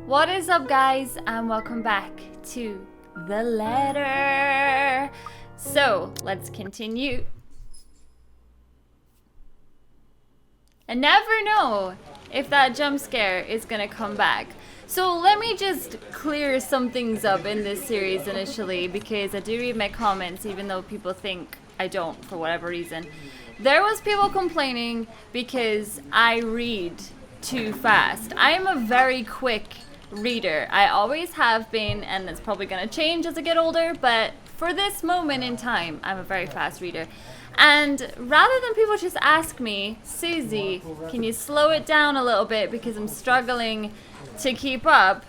What is up, guys, and welcome back to the letter. So let's continue. I never know if that jump scare is gonna come back. So let me just clear some things up in this series initially, because I do read my comments even though people think I don't for whatever reason. There was people complaining because I read too fast. I am a very quick reader. I always have been, and it's probably going to change as I get older, but for this moment in time, I'm a very fast reader. And rather than people just ask me, Suzy, can you slow it down a little bit because I'm struggling to keep up,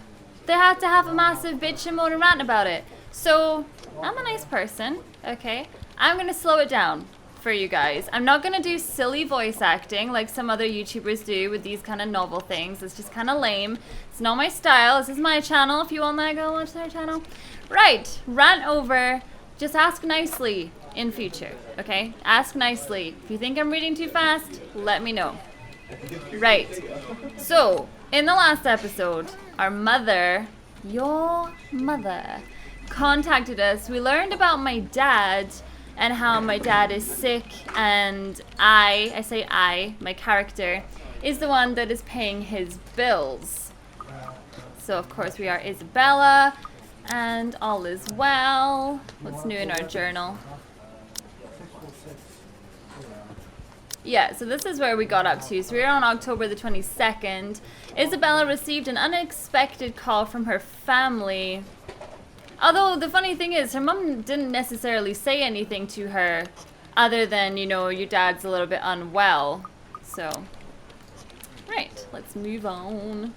they had to have a massive bitch and moan and rant about it. So I'm a nice person, okay? I'm going to slow it down for you guys. I'm not going to do silly voice acting like some other YouTubers do with these kind of novel things. It's just kind of lame. It's not my style. This is my channel. If you want that, go watch their channel. Right, rant over. Just ask nicely in future, okay? Ask nicely. If you think I'm reading too fast, let me know. Right, so in the last episode, our mother, your mother, contacted us. We learned about my dad and how my dad is sick, and my character, is the one that is paying his bills. So of course we are Isabella, and all is well. What's new in our journal? Yeah, so this is where we got up to. So we were on October the 22nd. Isabella received an unexpected call from her family. Although the funny thing is, her mom didn't necessarily say anything to her other than, you know, your dad's a little bit unwell. So, right, let's move on.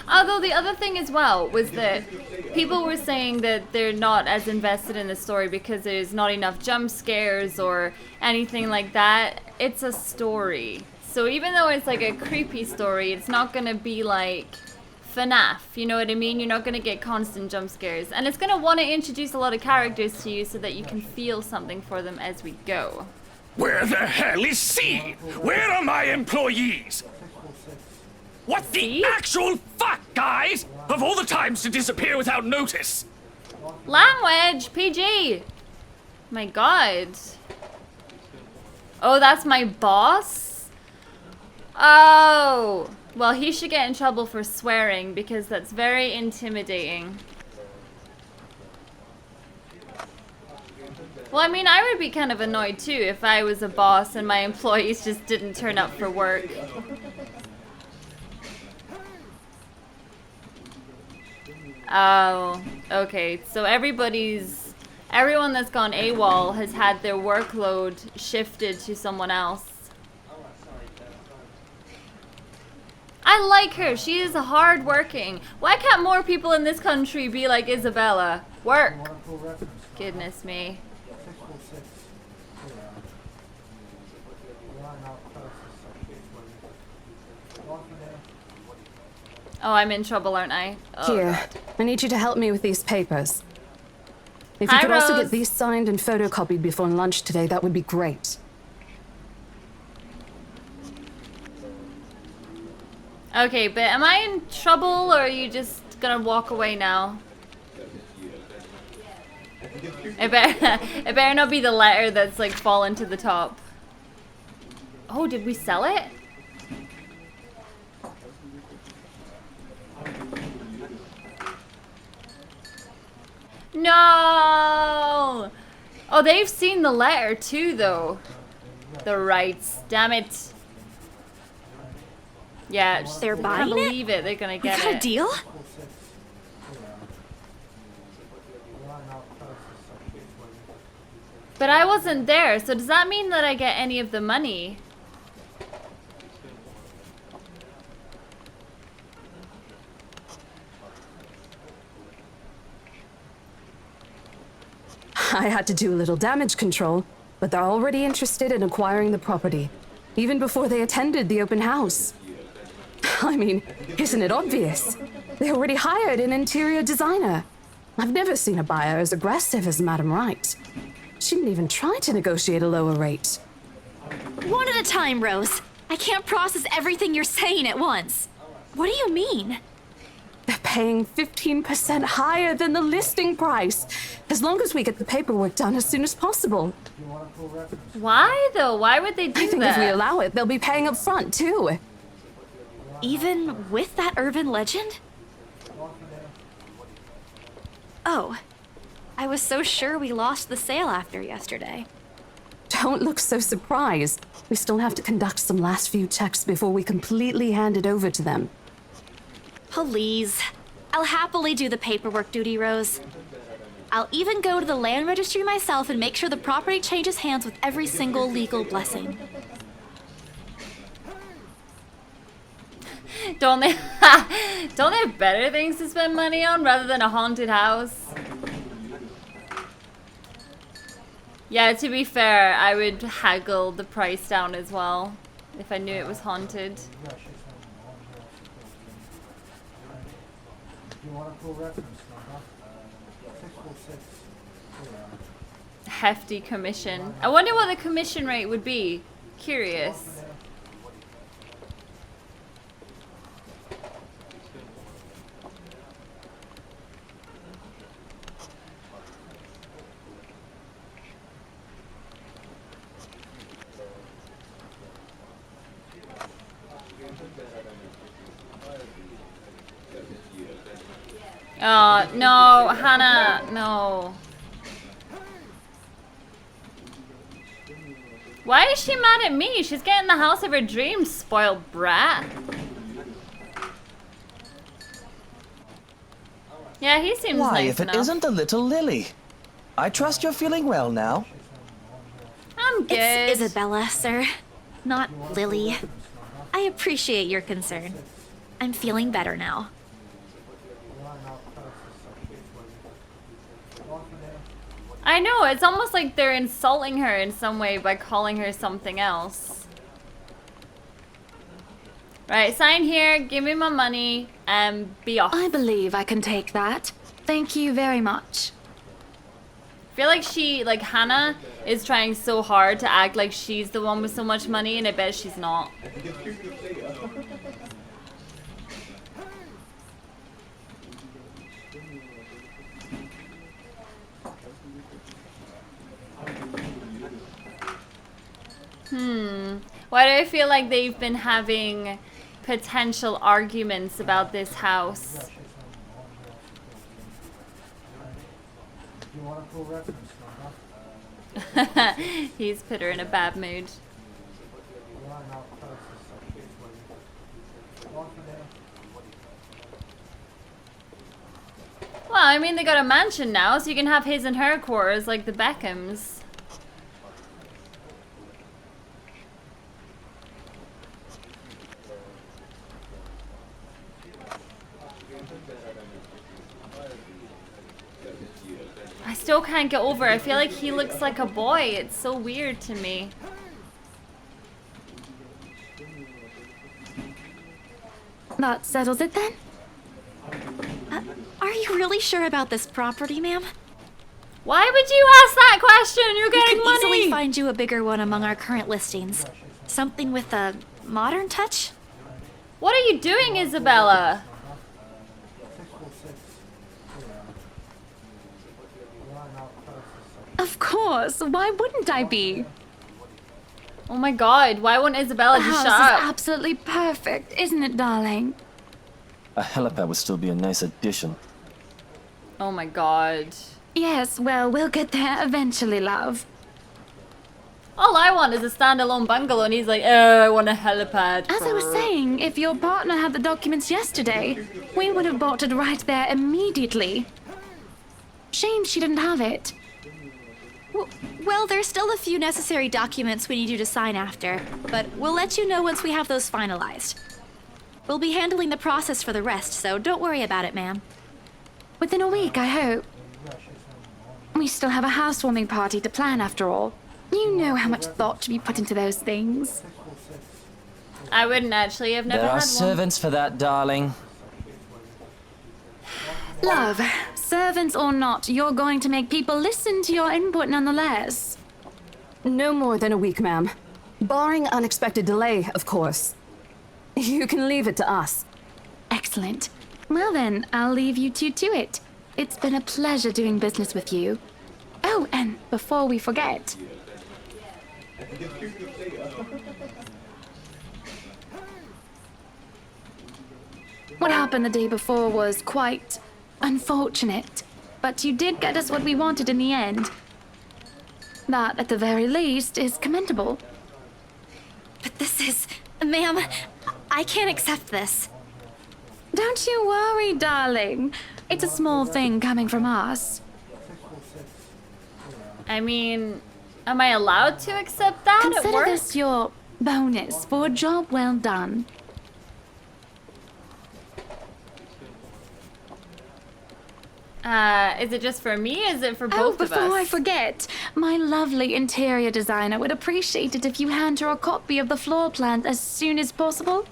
Although the other thing as well was that people were saying that they're not as invested in the story because there's not enough jump scares or anything like that. It's a story. So even though it's like a creepy story, it's not going to be like FNAF, you know what I mean? You're not going to get constant jump scares. And it's going to want to introduce a lot of characters to you so that you can feel something for them as we go. Where the hell is C? Where are my employees? What the actual fuck, guys? Of all the times to disappear without notice. Language, PG. My God. Oh, that's my boss? Oh, well, he should get in trouble for swearing because that's very intimidating. Well, I mean, I would be kind of annoyed too if I was a boss and my employees just didn't turn up for work. Oh, okay. So everyone that's gone AWOL has had their workload shifted to someone else. I like her. She is hard-working. Why can't more people in this country be like Isabella? Work. Goodness me. Oh, I'm in trouble, aren't I? Oh, Here, God. I need you to help me with these papers. If you Hi, could also Rose. get these signed and photocopied before lunch today, that would be great. Okay, but am I in trouble or are you just gonna walk away now? It better not be the letter that's like fallen to the top. Oh, did we sell it? No! Oh, they've seen the letter too, though. The rights, damn it. Yeah, They're buying can't believe it. They're gonna get Is that it. a deal? But I wasn't there, so does that mean that I get any of the money? I had to do a little damage control, but they're already interested in acquiring the property, even before they attended the open house. I mean, isn't it obvious? They already hired an interior designer. I've never seen a buyer as aggressive as Madam Wright. She didn't even try to negotiate a lower rate. One at a time, Rose. I can't process everything you're saying at once. What do you mean? They're paying 15% higher than the listing price, as long as we get the paperwork done as soon as possible. Why though? Why would they do I think that? if we allow it, they'll be paying up front too. Even with that urban legend? Oh, I was so sure we lost the sale after yesterday. Don't look so surprised. We still have to conduct some last few checks before we completely hand it over to them. Please. I'll happily do the paperwork duty, Rose. I'll even go to the land registry myself and make sure the property changes hands with every single legal blessing. Don't they don't they have better things to spend money on rather than a haunted house? Yeah, to be fair, I would haggle the price down as well if I knew it was haunted. Hefty commission. I wonder what the commission rate would be. Curious. Oh, no, Hannah, no. Why is she mad at me? She's getting the house of her dreams, spoiled brat. Yeah, he seems Why, nice if it enough. isn't the little Lily? I trust you're feeling well now. I'm good. It's Isabella, sir. Not Lily. I appreciate your concern. I'm feeling better now. I know, it's almost like they're insulting her in some way by calling her something else. Right, sign here, give me my money, and be off. I believe I can take that. Thank you very much. I feel like Hannah is trying so hard to act like she's the one with so much money, and I bet she's not. Why do I feel like they've been having potential arguments about this house? He's put her in a bad mood. Well, I mean, they got a mansion now, so you can have his and her quarters like the Beckhams. I still can't get over it. I feel like he looks like a boy. It's so weird to me. That settles it then? Are you really sure about this property, ma'am? Why would you ask that question? You're We getting could money. easily find you a bigger one among our current listings. Something with a modern touch? What are you doing, Isabella? Of course. Why wouldn't I be? Oh my god, why won't Isabella The just house shut is up? absolutely perfect, isn't it, darling? A helipad would still be a nice addition. Oh my god. Yes, well, we'll get there eventually, love. All I want is a standalone bungalow, and he's like, oh, I want a helipad. As I was saying, if your partner had the documents yesterday, we would have bought it right there immediately. Shame she didn't have it. Well, there's still a few necessary documents we need you to sign after, but we'll let you know once we have those finalized. We'll be handling the process for the rest, so don't worry about it, ma'am. Within a week, I hope. We still have a housewarming party to plan after all. You know how much thought should be put into those things. I wouldn't actually. I've never There had are one. servants for that, darling. Love, servants or not, you're going to make people listen to your input nonetheless. No more than a week, ma'am. Barring unexpected delay, of course. You can leave it to us. Excellent. Well then, I'll leave you two to it. It's been a pleasure doing business with you. Oh, and before we forget... What happened the day before was quite unfortunate, but you did get us what we wanted in the end. That, at the very least, is commendable. But this is... Ma'am, I can't accept this. Don't you worry, darling. It's a small thing coming from us. I mean, am I allowed to accept that at Consider work? this your bonus for a job well done. Is it just for me? Is it for Oh, both of us? before I forget, my lovely interior designer would appreciate it if you hand her a copy of the floor plans as soon as possible.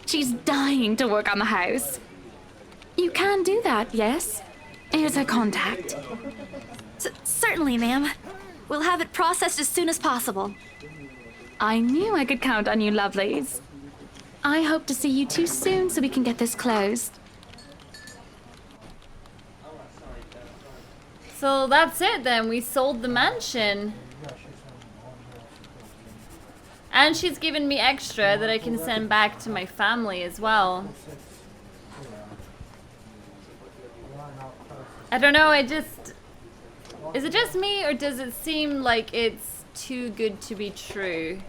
She's dying to work on the house. You can do that, yes? Here's her contact. Certainly, ma'am. We'll have it processed as soon as possible. I knew I could count on you, lovelies. I hope to see you two soon so we can get this closed. So that's it then. We sold the mansion. And she's given me extra that I can send back to my family as well. I don't know, is it just me or does it seem like it's too good to be true?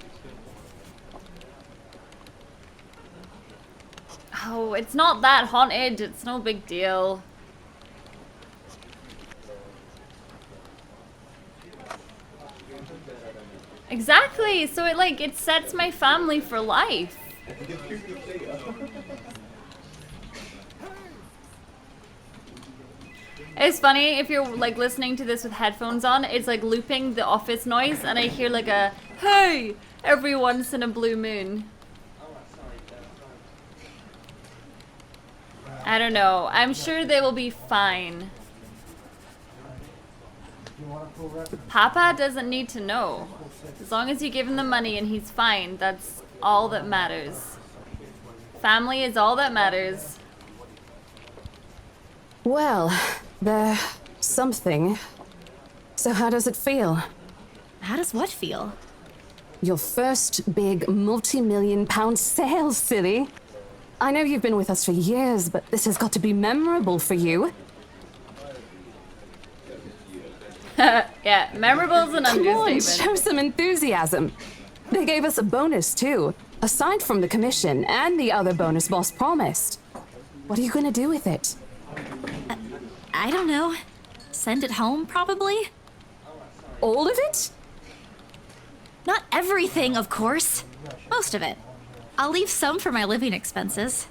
Oh, it's not that haunted. It's no big deal. Exactly, so it sets my family for life. It's funny if you're like listening to this with headphones on, it's like looping the office noise and I hear like a hey every once in a blue moon. I don't know, I'm sure they will be fine. Papa doesn't need to know. As long as you give him the money and he's fine, that's all that matters. Family is all that matters. Well, there's something. So how does it feel? How does what feel? Your first big multi-million-pound sale, silly. I know you've been with us for years, but this has got to be memorable for you. Yeah, memorable is an Come on, understatement. show some enthusiasm. They gave us a bonus, too. Aside from the commission and the other bonus boss promised. What are you gonna do with it? I don't know. Send it home, probably? All of it? Not everything, of course. Most of it. I'll leave some for my living expenses.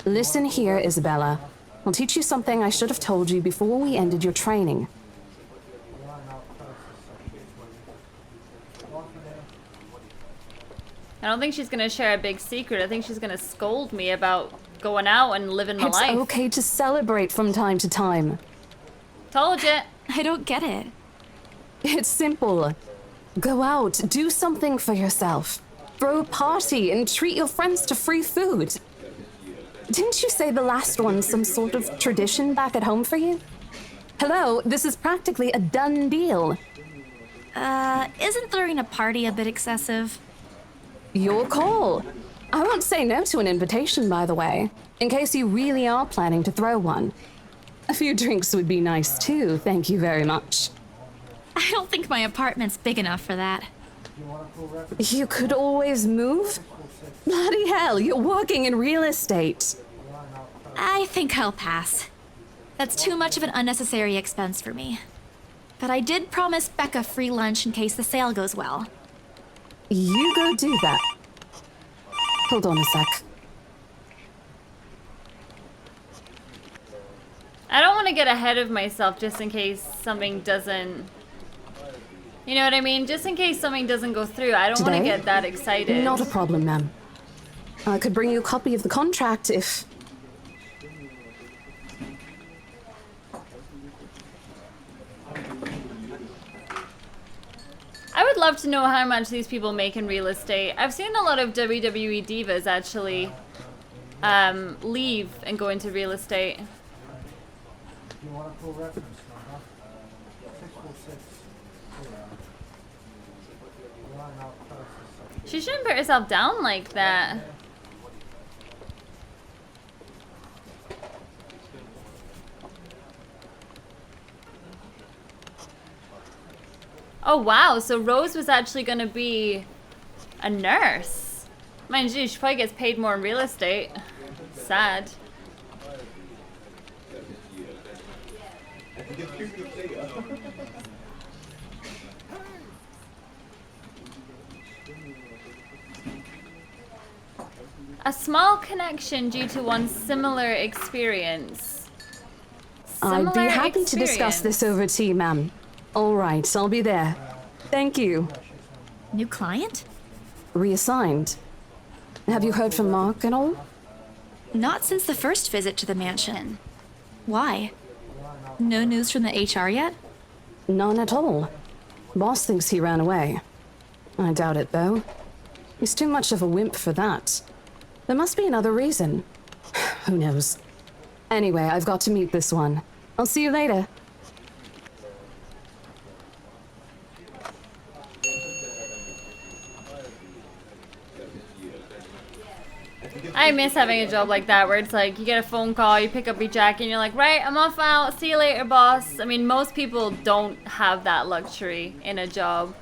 Listen here, Isabella. I'll teach you something I should have told you before we ended your training. I don't think she's gonna share a big secret. I think she's gonna scold me about going out and living my It's life. okay to celebrate from time to time. Told you. I don't get it. It's simple. Go out, do something for yourself. Throw a party and treat your friends to free food. Didn't you say the last one's some sort of tradition back at home for you? Hello, this is practically a done deal. Isn't throwing a party a bit excessive? Your call. I won't say no to an invitation, by the way, in case you really are planning to throw one. A few drinks would be nice too, thank you very much. I don't think my apartment's big enough for that. You could always move? Bloody hell, you're working in real estate. I think I'll pass. That's too much of an unnecessary expense for me. But I did promise Becca free lunch in case the sale goes well. You go do that. Hold on a sec. I don't want to get ahead of myself just in case something doesn't... You know what I mean? Just in case something doesn't go through. I don't want to Today? get that excited. Not a problem, ma'am. I could bring you a copy of the contract if... I would love to know how much these people make in real estate. I've seen a lot of WWE divas actually leave and go into real estate. You want a full reference number? 646. She shouldn't put herself down like that. Oh wow, so Rose was actually gonna be a nurse. Mind you, she probably gets paid more in real estate. Sad. A small connection due to one similar experience. I'd be happy to discuss this over tea, ma'am. All right, I'll be there. Thank you. New client? Reassigned. Have you heard from Mark at all? Not since the first visit to the mansion. Why? No news from the HR yet? None at all. Boss thinks he ran away. I doubt it, though. He's too much of a wimp for that. There must be another reason. Who knows? Anyway, I've got to meet this one. I'll see you later. I miss having a job like that where it's like you get a phone call, you pick up your jacket, and you're like, right, I'm off out, see you later, boss. I mean, most people don't have that luxury in a job.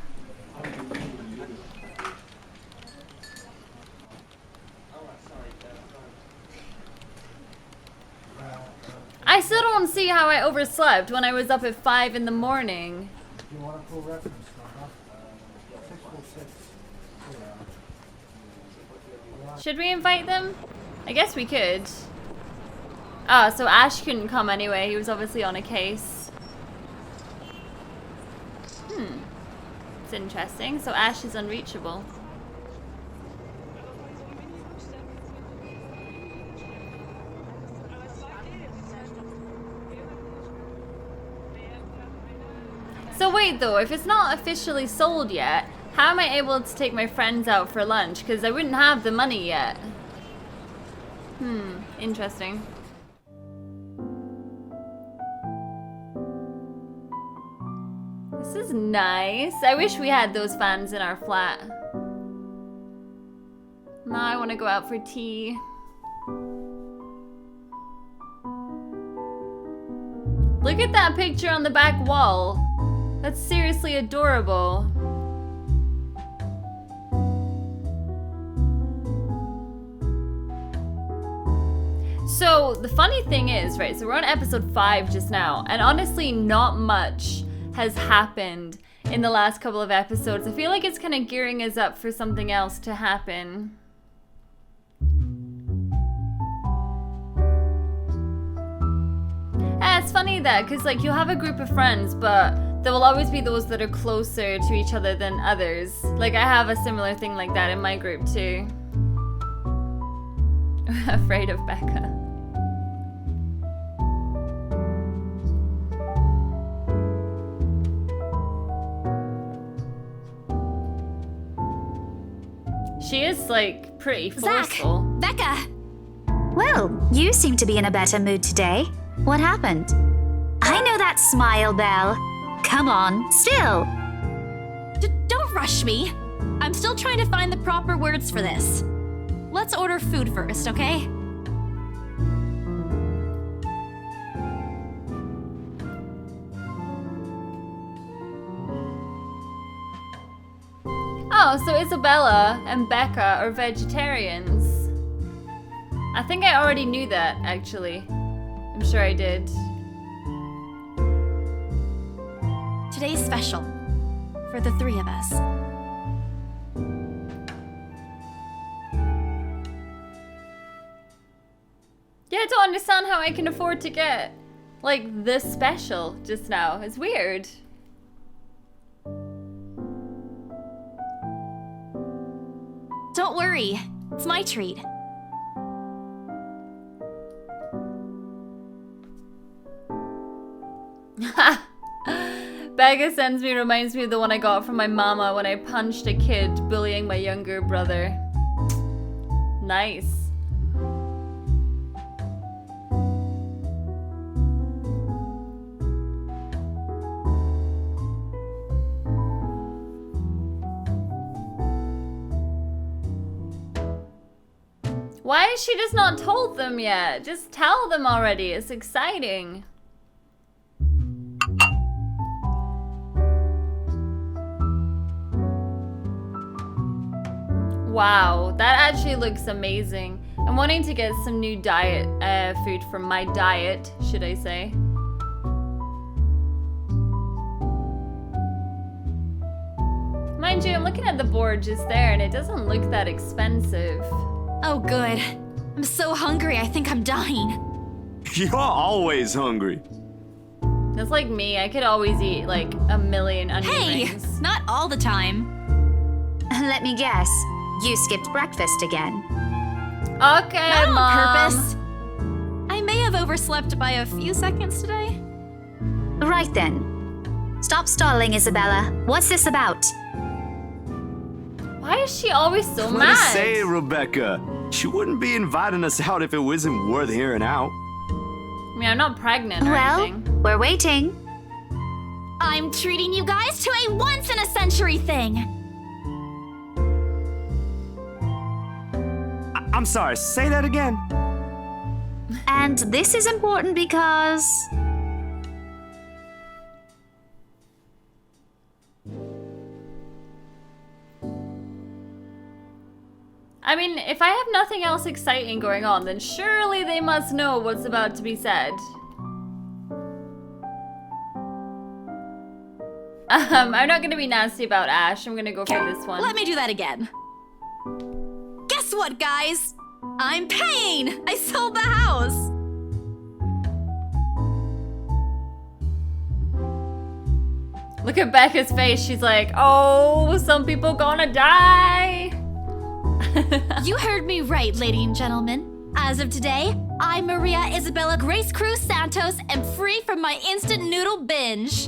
I still don't see how I overslept when I was up at 5 in the morning. You want a full reference number? 646. Should we invite them? I guess we could. Oh, so Ash couldn't come anyway. He was obviously on a case. It's interesting. So Ash is unreachable. So wait though, if it's not officially sold yet, how am I able to take my friends out for lunch? Because I wouldn't have the money yet. Interesting. This is nice. I wish we had those fans in our flat. Now I want to go out for tea. Look at that picture on the back wall. That's seriously adorable. So the funny thing is, right, so we're on episode 5 just now, and honestly not much has happened in the last couple of episodes. I feel like it's kind of gearing us up for something else to happen. It's funny that, because like you'll have a group of friends, but there will always be those that are closer to each other than others. Like I have a similar thing like that in my group too. Afraid of Becca. She is like pretty forceful. Zach! Becca! Well, you seem to be in a better mood today. What happened? I know that smile, Belle. Come on, still. Don't rush me. I'm still trying to find the proper words for this. Let's order food first, okay? Oh, so Isabella and Becca are vegetarians. I think I already knew that, actually. I'm sure I did. Today's special. For the 3 of us. Yeah, I don't understand how I can afford to get, like, this special just now. It's weird. Don't worry. It's my treat. Becca sends me reminds me of the one I got from my mama when I punched a kid bullying my younger brother. Nice. Why has she just not told them yet? Just tell them already. It's exciting. Wow, that actually looks amazing. I'm wanting to get some new diet food from my diet, should I say. Mind you, I'm looking at the board just there and it doesn't look that expensive. Oh, good. I'm so hungry, I think I'm dying. You're always hungry. That's like me. I could always eat like a million onion Hey, rings. not all the time. Let me guess. You skipped breakfast again. Okay, Not Mom. on purpose. I may have overslept by a few seconds today. Right then. Stop stalling, Isabella. What's this about? Why is she always so What mad? to say, Rebecca? She wouldn't be inviting us out if it wasn't worth hearing out. I mean, I'm not pregnant or Well, anything. we're waiting. I'm treating you guys to a once-in-a-century thing. I'm sorry, say that again. And this is important because... I mean, if I have nothing else exciting going on, then surely they must know what's about to be said. I'm not gonna be nasty about Ash. I'm gonna go for this one. Let me do that again. Guess what, guys? I'm paying! I sold the house! Look at Becca's face. She's like, oh, some people gonna die. You heard me right, ladies and gentlemen. As of today, I, Maria Isabella Grace Cruz Santos, am free from my instant noodle binge.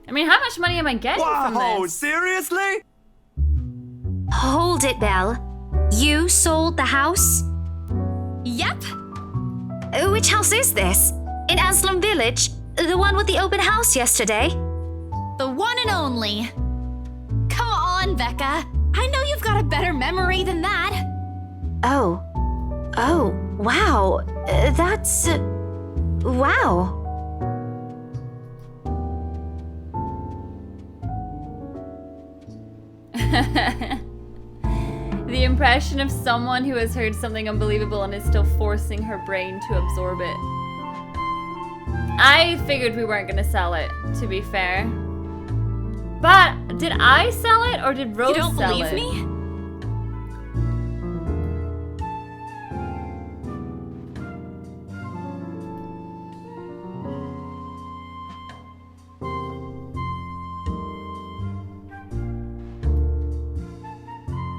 I mean, how much money am I getting from Wow, this? seriously? Hold it, Belle. You sold the house? Yep. Which house is this? In Aslam Village? The one with the open house yesterday? The one and only. Come on, Becca. I know you've got a better memory than that. Oh. Oh, wow. That's... wow. The impression of someone who has heard something unbelievable and is still forcing her brain to absorb it. I figured we weren't gonna sell it, to be fair. But did I sell it or did Rose You don't sell believe it? me?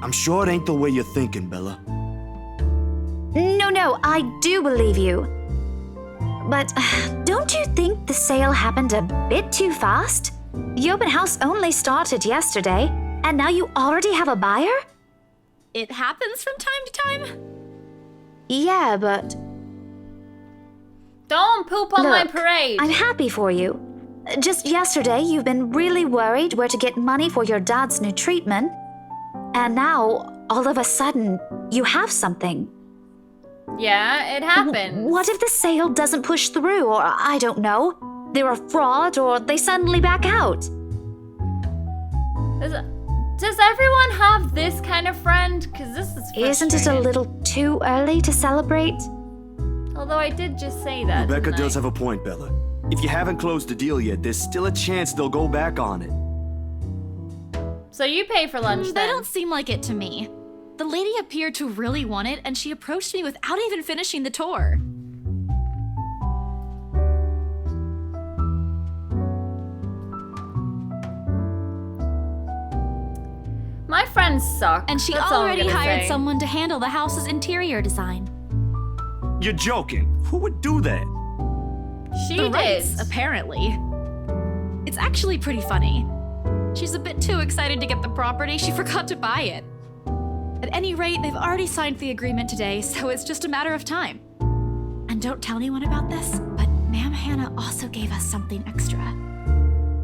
I'm sure it ain't the way you're thinking, Bella. No, I do believe you. But don't you think the sale happened a bit too fast? The open house only started yesterday, and now you already have a buyer? It happens from time to time. Yeah, but Don't poop on my look, parade. I'm happy for you. Just yesterday, you've been really worried where to get money for your dad's new treatment. And now, all of a sudden, you have something. Yeah, it happened. What if the sale doesn't push through, or I don't know, they're a fraud, or they suddenly back out? Does everyone have this kind of friend? Because this is frustrating. Isn't it a little too early to celebrate? Although I did just say that. Rebecca didn't I? does have a point, Bella. If you haven't closed the deal yet, there's still a chance they'll go back on it. So you pay for lunch They then. don't seem like it to me. The lady appeared to really want it, and she approached me without even finishing the tour. My friends suck. And she That's all I'm already gonna hired say. someone to handle the house's interior design. You're joking. Who would do that? She The did. rights, apparently. It's actually pretty funny. She's a bit too excited to get the property, she forgot to buy it. At any rate, they've already signed the agreement today, so it's just a matter of time. And don't tell anyone about this, but Ma'am Hannah also gave us something extra.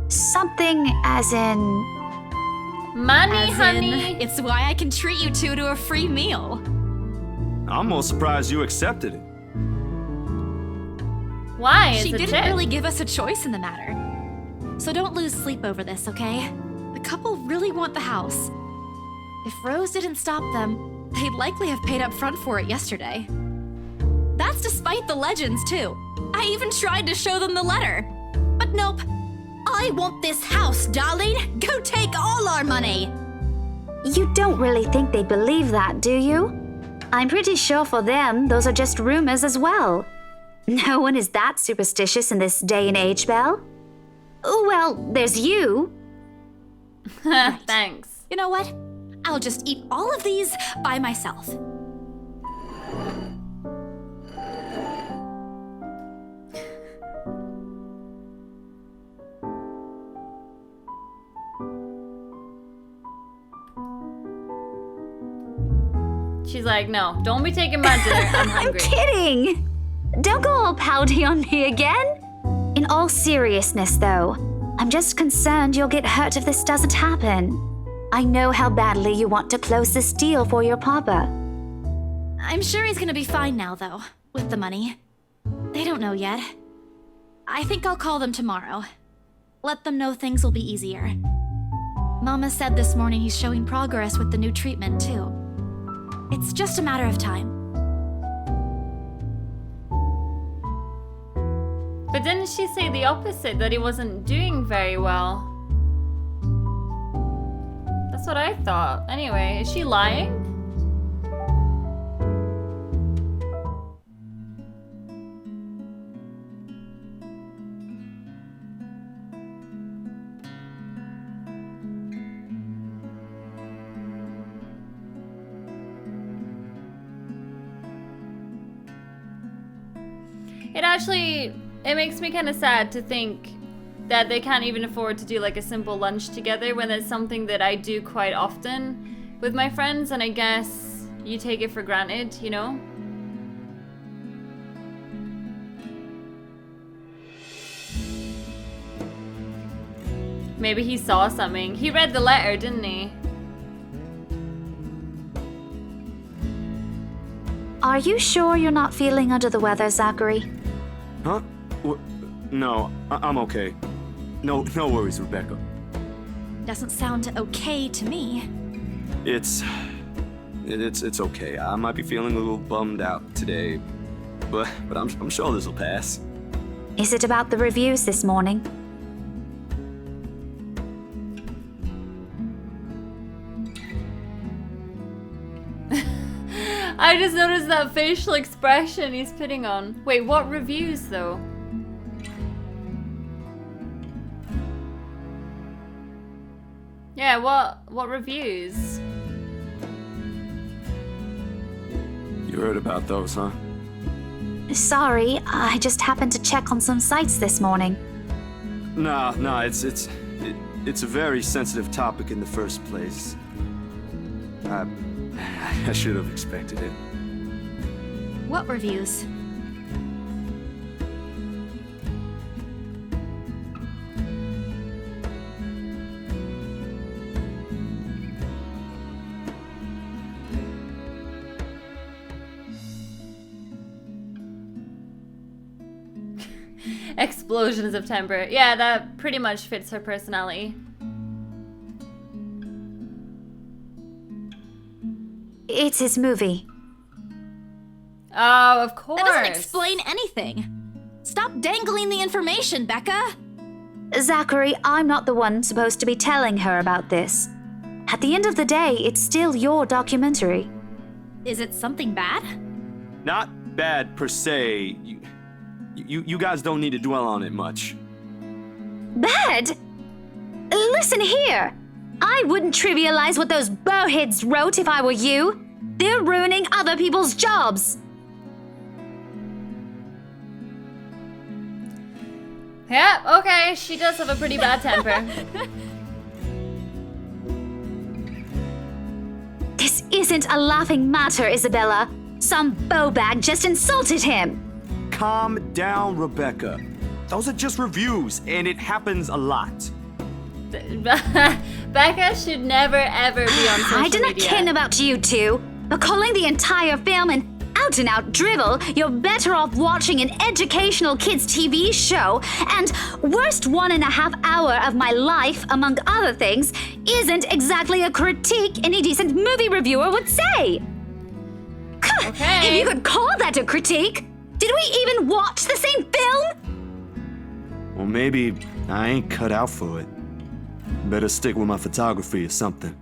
Something as in... Money, As in, honey. it's why I can treat you two to a free meal. I'm most surprised you accepted it. Why? She It's a didn't tip. really give us a choice in the matter. So don't lose sleep over this, okay? The couple really want the house. If Rose didn't stop them, they'd likely have paid up front for it yesterday. That's despite the legends, too. I even tried to show them the letter. But nope. I want this house, darling. Go take all our money. You don't really think they believe that, do you? I'm pretty sure for them, those are just rumors as well. No one is that superstitious in this day and age, Belle. Well, there's you. Thanks. You know what? I'll just eat all of these by myself. She's like, no, don't be taking my dinner. I'm I'm hungry. kidding. Don't go all pouty on me again. In all seriousness, though, I'm just concerned you'll get hurt if this doesn't happen. I know how badly you want to close this deal for your papa. I'm sure he's gonna be fine now, though, with the money. They don't know yet. I think I'll call them tomorrow. Let them know things will be easier. Mama said this morning he's showing progress with the new treatment, too. It's just a matter of time. But didn't she say the opposite, that he wasn't doing very well? That's what I thought. Anyway, is she lying? It makes me kind of sad to think that they can't even afford to do like a simple lunch together when it's something that I do quite often with my friends, and I guess you take it for granted, you know? Maybe he saw something. He read the letter, didn't he? Are you sure you're not feeling under the weather, Zachary? Huh? No, I'm okay. No worries, Rebecca. Doesn't sound okay to me. It's okay. I might be feeling a little bummed out today, but I'm sure this will pass. Is it about the reviews this morning? I just noticed that facial expression he's putting on. Wait, what reviews though? Yeah, what reviews? You heard about those, huh? Sorry, I just happened to check on some sites this morning. Nah, it's a very sensitive topic in the first place. I should have expected it. What reviews? Explosions of temper. Yeah, that pretty much fits her personality. It's his movie. Oh, of course. That doesn't explain anything. Stop dangling the information, Becca. Zachary, I'm not the one supposed to be telling her about this. At the end of the day, it's still your documentary. Is it something bad? Not bad per se. You guys don't need to dwell on it much. Bad? Listen here. I wouldn't trivialize what those bowheads wrote if I were you. They're ruining other people's jobs. Yeah, okay, she does have a pretty bad temper. This isn't a laughing matter, Isabella. Some bowbag just insulted him. Calm down, Rebecca. Those are just reviews, and it happens a lot. Becca should never ever be on social I do not media. ken about you two, but calling the entire film an out-and-out drivel, you're better off watching an educational kids' TV show, and worst 1.5 hour of my life, among other things, isn't exactly a critique any decent movie reviewer would say. Okay. If you could call that a critique, did we even watch the same film? Well, maybe I ain't cut out for it. Better stick with my photography or something.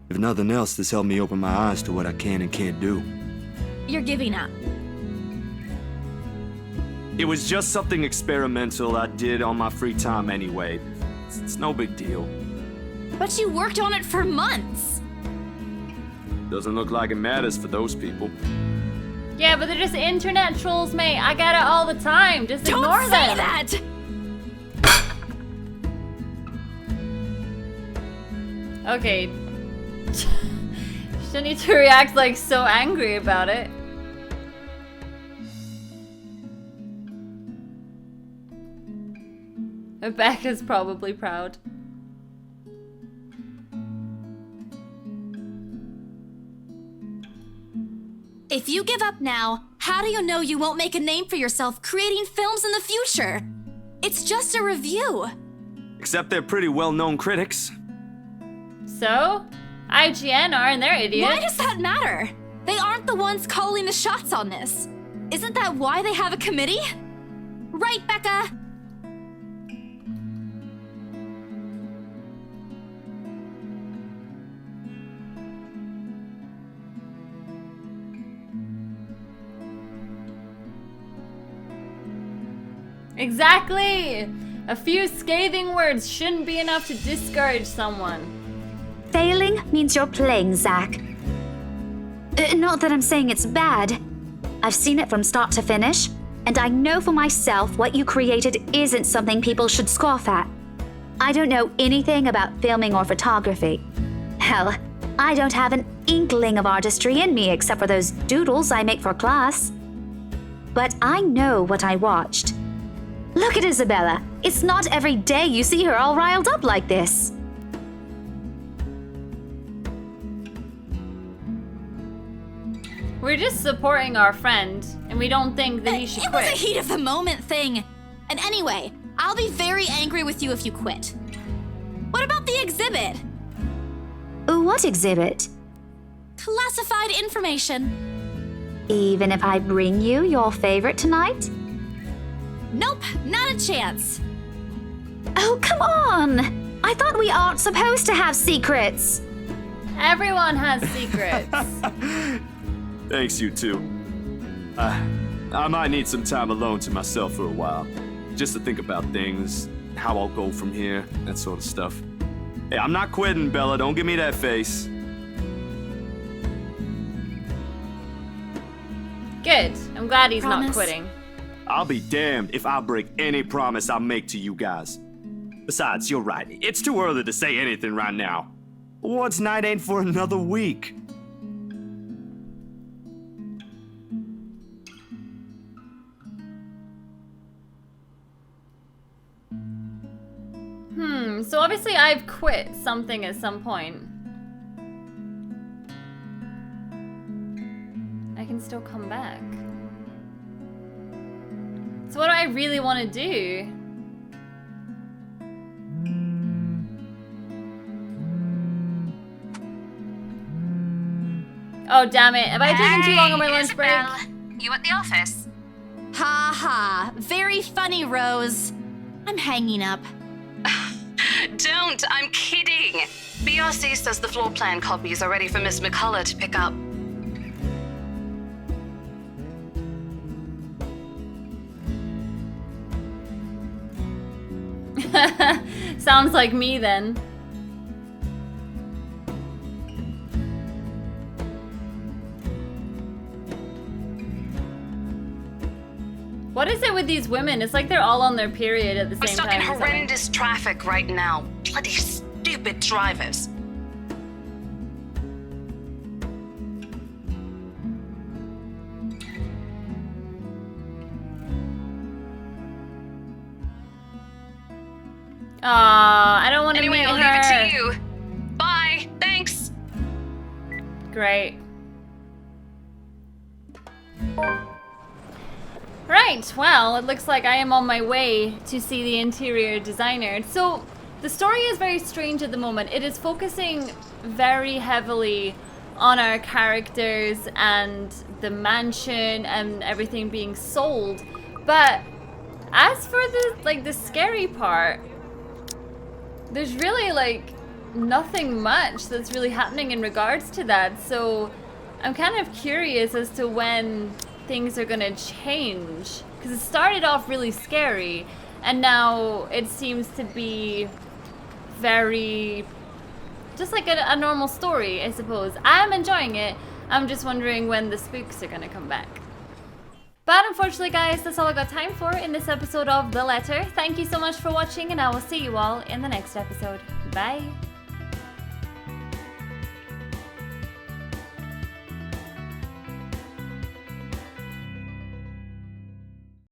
If nothing else, this helped me open my eyes to what I can and can't do. You're giving up. It was just something experimental I did on my free time anyway. It's no big deal. But you worked on it for months. Doesn't look like it matters for those people. Yeah, but they're just internet trolls, mate. I get it all the time. Just Don't ignore say them. that! Okay. She don't need to react like so angry about it. Rebecca's probably proud. If you give up now, how do you know you won't make a name for yourself creating films in the future? It's just a review. Except they're pretty well-known critics. So? IGN are, and they're idiots. Why does that matter? They aren't the ones calling the shots on this. Isn't that why they have a committee? Right, Becca? Exactly! A few scathing words shouldn't be enough to discourage someone. Failing means you're playing, Zach. Not that I'm saying it's bad. I've seen it from start to finish, and I know for myself what you created isn't something people should scoff at. I don't know anything about filming or photography. Hell, I don't have an inkling of artistry in me except for those doodles I make for class. But I know what I watched. Look at Isabella. It's not every day you see her all riled up like this. We're just supporting our friend, and we don't think that he should It was a quit. heat of the moment thing. And anyway, I'll be very angry with you if you quit. What about the exhibit? What exhibit? Classified information. Even if I bring you your favorite tonight? Nope, not a chance. Oh, come on! I thought we aren't supposed to have secrets. Everyone has secrets. Thanks, you two. I might need some time alone to myself for a while. Just to think about things, how I'll go from here, that sort of stuff. Hey, I'm not quitting, Bella. Don't give me that face. Good. I'm glad he's not Promise? quitting. I'll be damned if I break any promise I make to you guys. Besides, you're right. It's too early to say anything right now. Awards night ain't for another week. So obviously I've quit something at some point. I can still come back. So what do I really want to do? Oh, damn it. Have I taken too long on my lunch break? You at the office? Ha ha. Very funny, Rose. I'm hanging up. Don't, I'm kidding. BRC says the floor plan copies are ready for Miss McCullough to pick up. Sounds like me then. What is it with these women? It's like they're all on their period at the We're same stuck time. in or something. horrendous traffic right now. Bloody stupid drivers. I don't want to Anyway, meet I'll her. leave it to you. Bye. Thanks. Great. Right, well, it looks like I am on my way to see the interior designer. So, the story is very strange at the moment. It is focusing very heavily on our characters and the mansion and everything being sold. But as for the scary part, there's really like nothing much that's really happening in regards to that. So I'm kind of curious as to when things are gonna change, because it started off really scary and now it seems to be very just like a normal story, I suppose. I'm enjoying it. I'm just wondering when the spooks are gonna come back. But unfortunately, guys, that's all I got time for in this episode of The Letter. Thank you so much for watching, and I will see you all in the next episode. Bye!